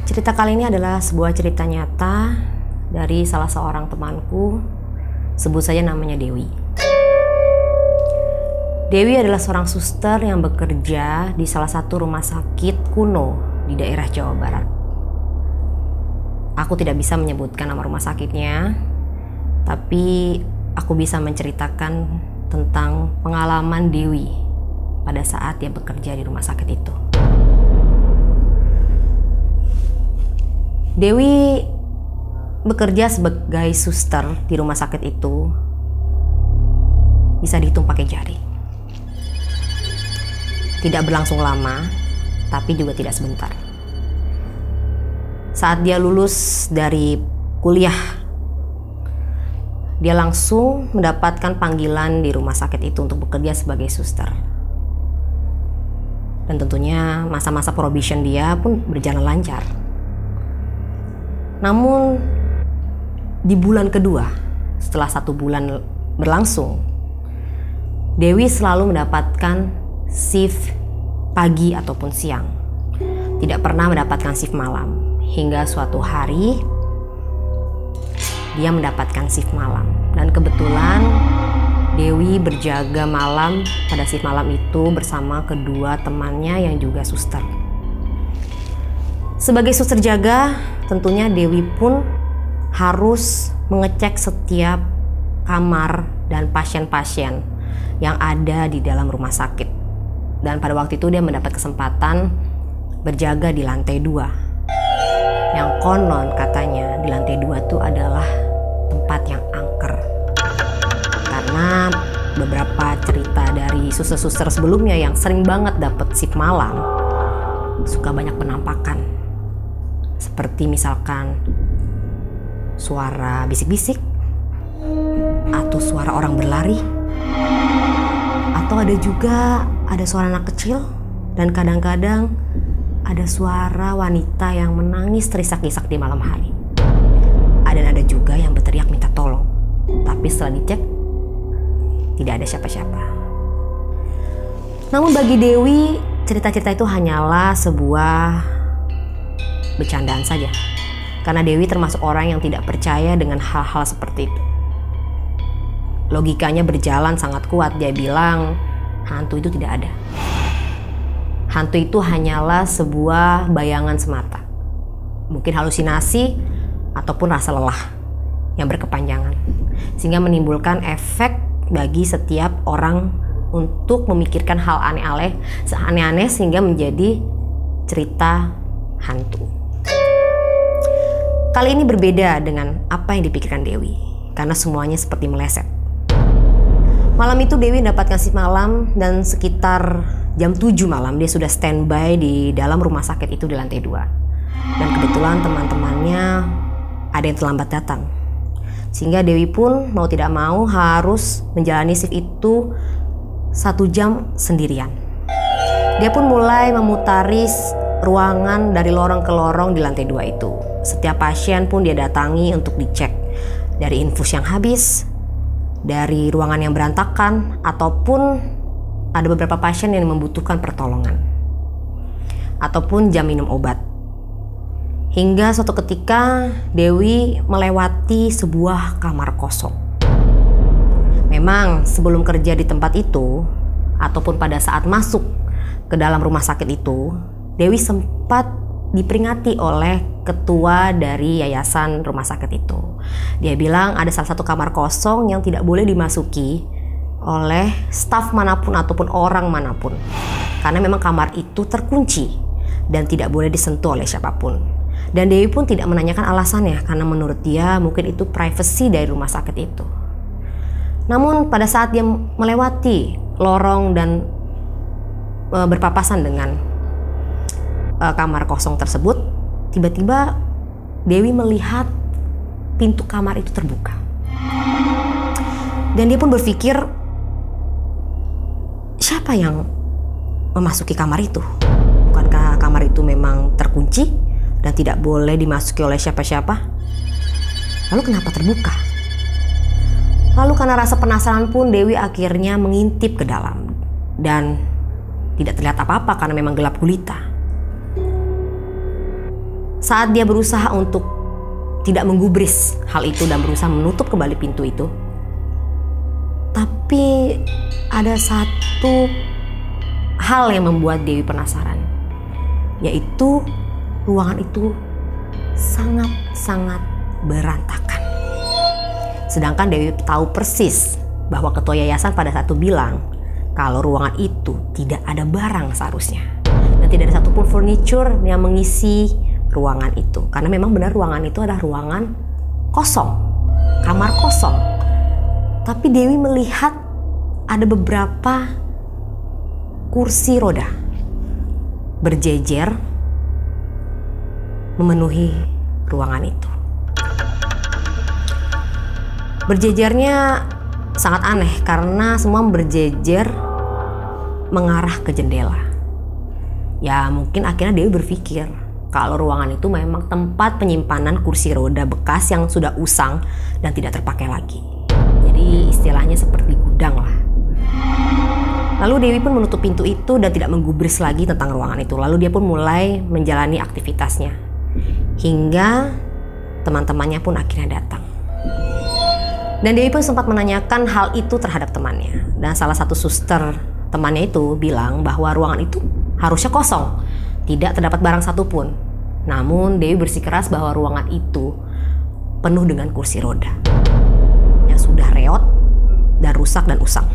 Cerita kali ini adalah sebuah cerita nyata dari salah seorang temanku, sebut saja namanya Dewi. Dewi adalah seorang suster yang bekerja di salah satu rumah sakit kuno di daerah Jawa Barat. Aku tidak bisa menyebutkan nama rumah sakitnya, tapi aku bisa menceritakan tentang pengalaman Dewi pada saat dia bekerja di rumah sakit itu. Dewi bekerja sebagai suster di rumah sakit itu bisa dihitung pakai jari. Tidak berlangsung lama, tapi juga tidak sebentar. Saat dia lulus dari kuliah, dia langsung mendapatkan panggilan di rumah sakit itu untuk bekerja sebagai suster. Dan tentunya masa-masa probation dia pun berjalan lancar. Namun di bulan kedua, setelah 1 bulan berlangsung, Dewi selalu mendapatkan shift pagi ataupun siang. Tidak pernah mendapatkan shift malam. Hingga suatu hari, dia mendapatkan shift malam. Dan kebetulan Dewi berjaga malam pada shift malam itu bersama kedua temannya yang juga suster. Sebagai suster jaga, tentunya Dewi pun harus mengecek setiap kamar dan pasien-pasien yang ada di dalam rumah sakit. Dan pada waktu itu dia mendapat kesempatan berjaga di lantai 2. Yang konon katanya di lantai 2 itu adalah tempat yang angker. Karena beberapa cerita dari suster-suster sebelumnya yang sering banget dapat shift malam suka banyak penampakan. Seperti misalkan suara bisik-bisik, atau suara orang berlari, atau ada suara anak kecil, dan kadang-kadang ada suara wanita yang menangis terisak-isak di malam hari. Dan ada juga yang berteriak minta tolong, tapi setelah dicek tidak ada siapa-siapa. Namun bagi Dewi, cerita-cerita itu hanyalah sebuah bercandaan saja, karena Dewi termasuk orang yang tidak percaya dengan hal-hal seperti itu. Logikanya berjalan sangat kuat. Dia bilang hantu itu tidak ada. Hantu itu hanyalah sebuah bayangan semata, mungkin halusinasi ataupun rasa lelah yang berkepanjangan, sehingga menimbulkan efek bagi setiap orang untuk memikirkan hal aneh-aneh sehingga menjadi cerita hantu. Kali ini berbeda dengan apa yang dipikirkan Dewi, karena semuanya seperti meleset. Malam itu Dewi mendapatkan shift malam dan sekitar jam 7 malam dia sudah standby di dalam rumah sakit itu di lantai 2. Dan kebetulan teman-temannya ada yang terlambat datang. Sehingga Dewi pun mau tidak mau harus menjalani shift itu 1 jam sendirian. Dia pun mulai memutari ruangan dari lorong ke lorong di lantai 2 itu. Setiap pasien pun dia datangi untuk dicek, dari infus yang habis, dari ruangan yang berantakan, ataupun ada beberapa pasien yang membutuhkan pertolongan, ataupun jam minum obat. Hingga suatu ketika Dewi melewati sebuah kamar kosong. Memang sebelum kerja di tempat itu, ataupun pada saat masuk ke dalam rumah sakit itu, Dewi sempat diperingati oleh ketua dari yayasan rumah sakit itu. Dia bilang ada salah satu kamar kosong yang tidak boleh dimasuki oleh staf manapun ataupun orang manapun, karena memang kamar itu terkunci dan tidak boleh disentuh oleh siapapun. Dan Dewi pun tidak menanyakan alasannya, karena menurut dia mungkin itu privasi dari rumah sakit itu. Namun pada saat dia melewati lorong dan berpapasan dengan kamar kosong tersebut, tiba-tiba Dewi melihat pintu kamar itu terbuka. Dan dia pun berpikir, siapa yang memasuki kamar itu? Bukankah kamar itu memang terkunci dan tidak boleh dimasuki oleh siapa-siapa? Lalu kenapa terbuka? Lalu karena rasa penasaran pun Dewi akhirnya mengintip ke dalam. Dan tidak terlihat apa-apa karena memang gelap gulita. Saat dia berusaha untuk tidak menggubris hal itu dan berusaha menutup kembali pintu itu, tapi ada satu hal yang membuat Dewi penasaran, yaitu ruangan itu sangat-sangat berantakan. Sedangkan Dewi tahu persis bahwa ketua yayasan pada saat itu bilang kalau ruangan itu tidak ada barang seharusnya. Dan tidak ada satupun furniture yang mengisi ruangan itu. Karena memang benar ruangan itu adalah ruangan kosong, kamar kosong. Tapi Dewi melihat ada beberapa kursi roda berjejer memenuhi ruangan itu. Berjejernya sangat aneh karena semua berjejer mengarah ke jendela. Ya mungkin akhirnya Dewi berpikir kalau ruangan itu memang tempat penyimpanan kursi roda bekas yang sudah usang dan tidak terpakai lagi. Jadi istilahnya seperti gudang lah. Lalu Dewi pun menutup pintu itu dan tidak menggubris lagi tentang ruangan itu. Lalu dia pun mulai menjalani aktivitasnya. Hingga teman-temannya pun akhirnya datang. Dan Dewi pun sempat menanyakan hal itu terhadap temannya. Dan salah satu suster temannya itu bilang bahwa ruangan itu harusnya kosong. Tidak terdapat barang satupun. Namun Dewi bersikeras bahwa ruangan itu penuh dengan kursi roda yang sudah reot dan rusak dan usang.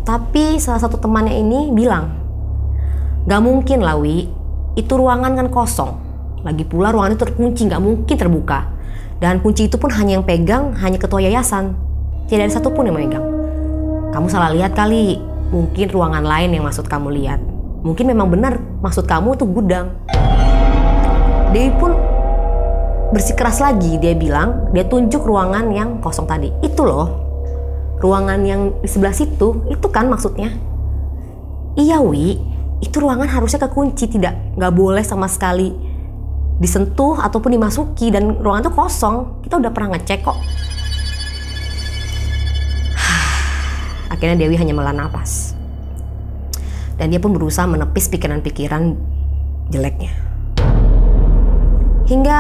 Tapi salah satu temannya ini bilang, gak mungkin lah Wi, itu ruangan kan kosong. Lagi pula ruangan itu terkunci, gak mungkin terbuka. Dan kunci itu pun hanya yang pegang hanya ketua yayasan. Tidak ada satupun yang memegang. Kamu salah lihat kali, mungkin ruangan lain yang maksud kamu lihat. Mungkin memang benar maksud kamu itu gudang. Dewi pun bersikeras lagi, dia bilang, dia tunjuk ruangan yang kosong tadi. Itu loh, ruangan yang di sebelah situ, itu kan maksudnya. Iya Wi, itu ruangan harusnya kekunci, nggak boleh sama sekali disentuh ataupun dimasuki, dan ruangan itu kosong. Kita udah pernah ngecek kok. Akhirnya Dewi hanya melan napas. Dan dia pun berusaha menepis pikiran-pikiran jeleknya. Hingga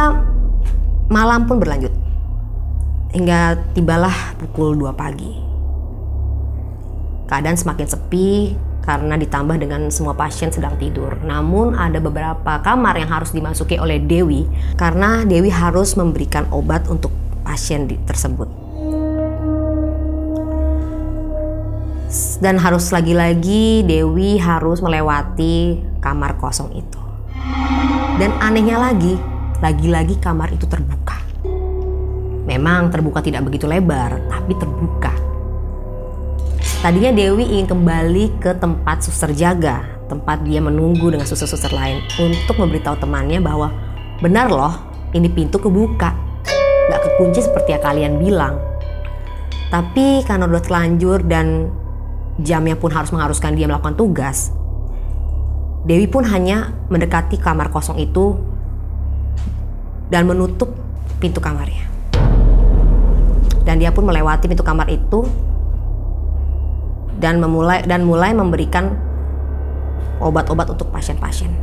malam pun berlanjut. Hingga tibalah pukul 2 pagi. Keadaan semakin sepi karena ditambah dengan semua pasien sedang tidur. Namun ada beberapa kamar yang harus dimasuki oleh Dewi karena Dewi harus memberikan obat untuk pasien tersebut. Dan harus lagi-lagi Dewi harus melewati kamar kosong itu. Dan anehnya lagi-lagi kamar itu terbuka. Memang terbuka tidak begitu lebar, tapi terbuka. Tadinya Dewi ingin kembali ke tempat suster jaga, tempat dia menunggu dengan suster-suster lain untuk memberitahu temannya bahwa benar loh, ini pintu kebuka, gak kekunci seperti yang kalian bilang. Tapi karena udah terlanjur dan jamnya pun harus mengharuskan dia melakukan tugas, Dewi pun hanya mendekati kamar kosong itu dan menutup pintu kamarnya. Dan dia pun melewati pintu kamar itu dan mulai memberikan obat-obat untuk pasien-pasien.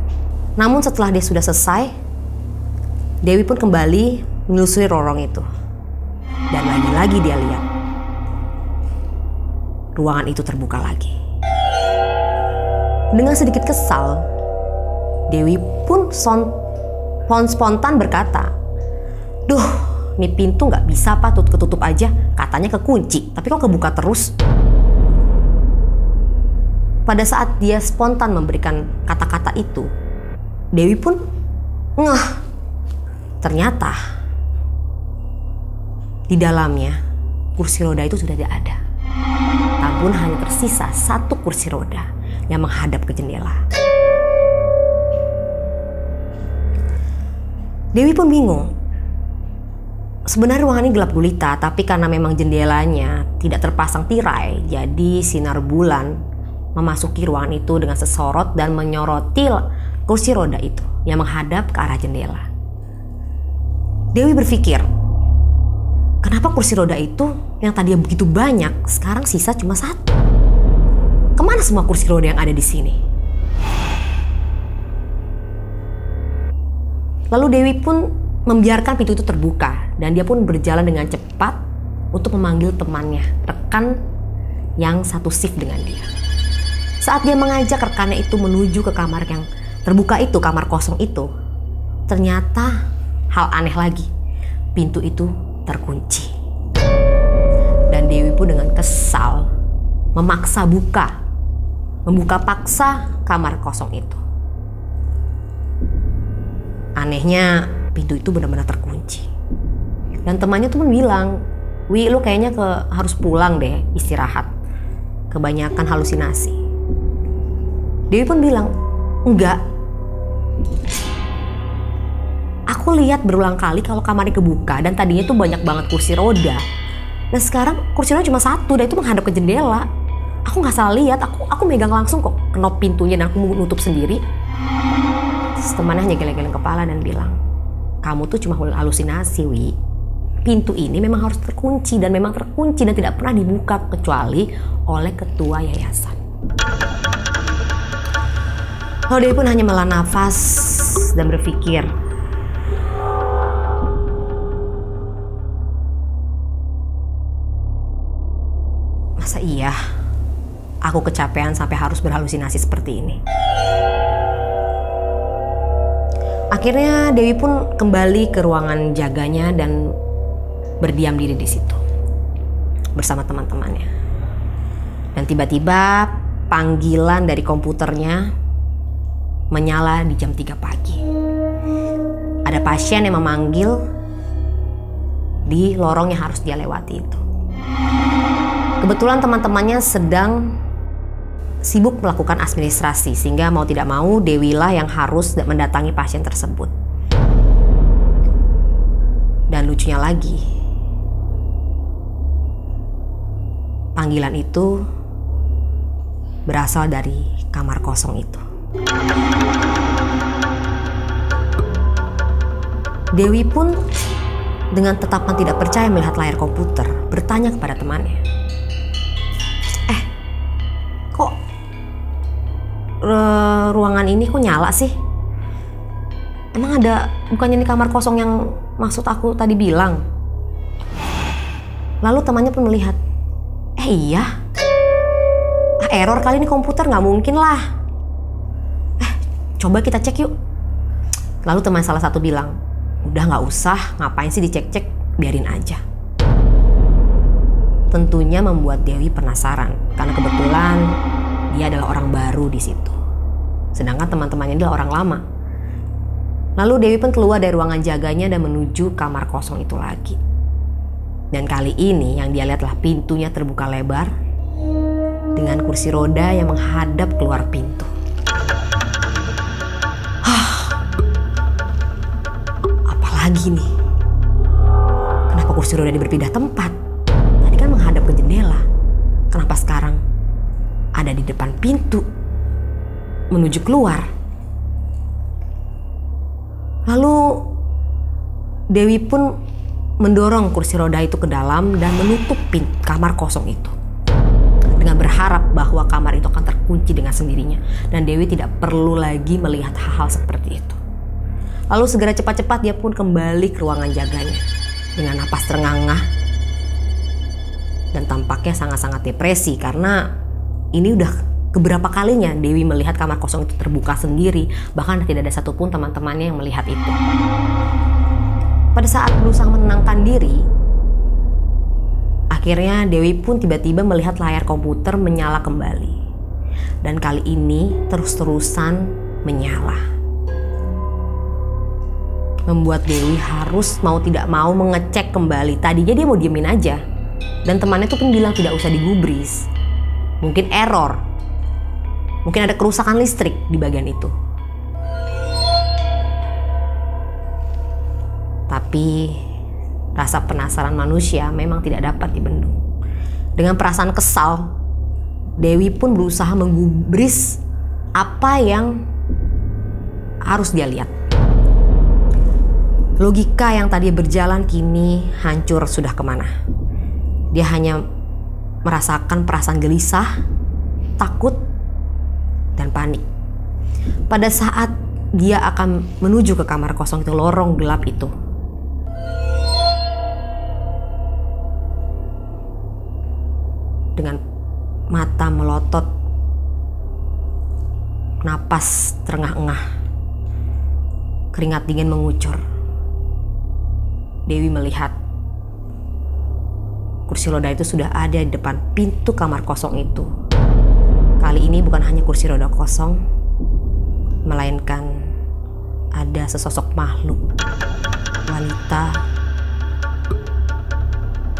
Namun setelah dia sudah selesai, Dewi pun kembali menelusuri lorong itu. Dan lagi-lagi dia lihat ruangan itu terbuka lagi. Dengan sedikit kesal, Dewi pun spontan berkata, "Duh, ini pintu nggak bisa apa ketutup aja, katanya kekunci, tapi kok kebuka terus?" Pada saat dia spontan memberikan kata-kata itu, Dewi pun ngeh. Ternyata di dalamnya kursi roda itu sudah tidak ada. Namun hanya tersisa satu kursi roda yang menghadap ke jendela. Dewi pun bingung. Sebenarnya ruangan ini gelap gulita, tapi karena memang jendelanya tidak terpasang tirai, jadi sinar bulan memasuki ruangan itu dengan sesorot dan menyoroti kursi roda itu yang menghadap ke arah jendela. Dewi berpikir, kenapa kursi roda itu yang tadinya begitu banyak, sekarang sisa cuma satu? Kemana semua kursi roda yang ada di sini? Lalu Dewi pun membiarkan pintu itu terbuka dan dia pun berjalan dengan cepat untuk memanggil temannya, rekan yang satu shift dengan dia. Saat dia mengajak rekannya itu menuju ke kamar yang terbuka itu, kamar kosong itu, ternyata hal aneh lagi, pintu itu terkunci. Dan Dewi pun dengan kesal memaksa membuka paksa kamar kosong itu. Anehnya pintu itu benar-benar terkunci. Dan temannya tuh bilang, "Wi, lu kayaknya harus pulang deh, istirahat. Kebanyakan halusinasi." Dewi pun bilang, "Enggak. Aku lihat berulang kali kalau kamarnya kebuka dan tadinya tuh banyak banget kursi roda. Dan sekarang kursi roda cuma satu dan itu menghadap ke jendela. Aku nggak salah lihat, aku megang langsung kok knop pintunya dan aku nutup sendiri." Terus temannya hanya geleng-geleng kepala dan bilang, "Kamu tuh cuma halusinasi, Wi. Pintu ini memang harus terkunci dan memang terkunci dan tidak pernah dibuka kecuali oleh ketua yayasan." Lalu Dewi pun hanya melah nafas dan berpikir, masa iya aku kecapean sampai harus berhalusinasi seperti ini? Akhirnya Dewi pun kembali ke ruangan jaganya dan berdiam diri di situ bersama teman-temannya. Dan tiba-tiba panggilan dari komputernya menyala di jam 3 pagi. Ada pasien yang memanggil di lorong yang harus dia lewati itu. Kebetulan teman-temannya sedang sibuk melakukan administrasi sehingga mau tidak mau Dewi lah yang harus mendatangi pasien tersebut. Dan lucunya lagi, panggilan itu berasal dari kamar kosong itu. Dewi pun dengan tetapan tidak percaya melihat layar komputer, bertanya kepada temannya, kok ruangan ini kok nyala sih? Emang ada, bukannya ini kamar kosong yang maksud aku tadi bilang? Lalu temannya pun melihat, iya, error kali ini komputer, nggak mungkin lah. Coba kita cek yuk. Lalu teman salah satu bilang, udah nggak usah, ngapain sih dicek-cek, biarin aja. Tentunya membuat Dewi penasaran, karena kebetulan dia adalah orang baru di situ. Sedangkan teman-temannya adalah orang lama. Lalu Dewi pun keluar dari ruangan jaganya dan menuju kamar kosong itu lagi. Dan kali ini yang dia lihatlah pintunya terbuka lebar dengan kursi roda yang menghadap keluar pintu. Apalagi nih? Kenapa kursi roda ini berpindah tempat? Tadi kan menghadap ke jendela. Kenapa sekarang ada di depan pintu menuju keluar? Lalu Dewi pun mendorong kursi roda itu ke dalam dan menutup pintu kamar kosong itu dengan berharap bahwa kamar itu akan terkunci dengan sendirinya dan Dewi tidak perlu lagi melihat hal-hal seperti itu. Lalu segera cepat-cepat dia pun kembali ke ruangan jaganya dengan napas terengah-engah dan tampaknya sangat-sangat depresi karena ini udah keberapa kalinya Dewi melihat kamar kosong itu terbuka sendiri, bahkan tidak ada satupun teman-temannya yang melihat itu. Pada saat berusaha menenangkan diri, akhirnya Dewi pun tiba-tiba melihat layar komputer menyala kembali. Dan kali ini terus-terusan menyala. Membuat Dewi harus mau tidak mau mengecek kembali. Tadinya dia mau diemin aja. Dan temannya tuh pun bilang tidak usah digubris. Mungkin error. Mungkin ada kerusakan listrik di bagian itu. Tapi rasa penasaran manusia memang tidak dapat dibendung. Dengan perasaan kesal, Dewi pun berusaha menggubris apa yang harus dia lihat. Logika yang tadi berjalan kini hancur sudah kemana. Dia hanya merasakan perasaan gelisah, takut, dan panik. Pada saat dia akan menuju ke kamar kosong itu, lorong gelap itu, dengan mata melotot, napas terengah-engah, keringat dingin mengucur, Dewi melihat kursi roda itu sudah ada di depan pintu kamar kosong itu. Kali ini bukan hanya kursi roda kosong, melainkan ada sesosok makhluk wanita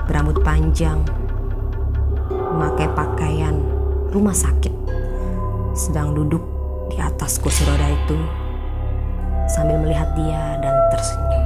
berambut panjang, memakai pakaian rumah sakit, sedang duduk di atas kursi roda itu sambil melihat dia dan tersenyum.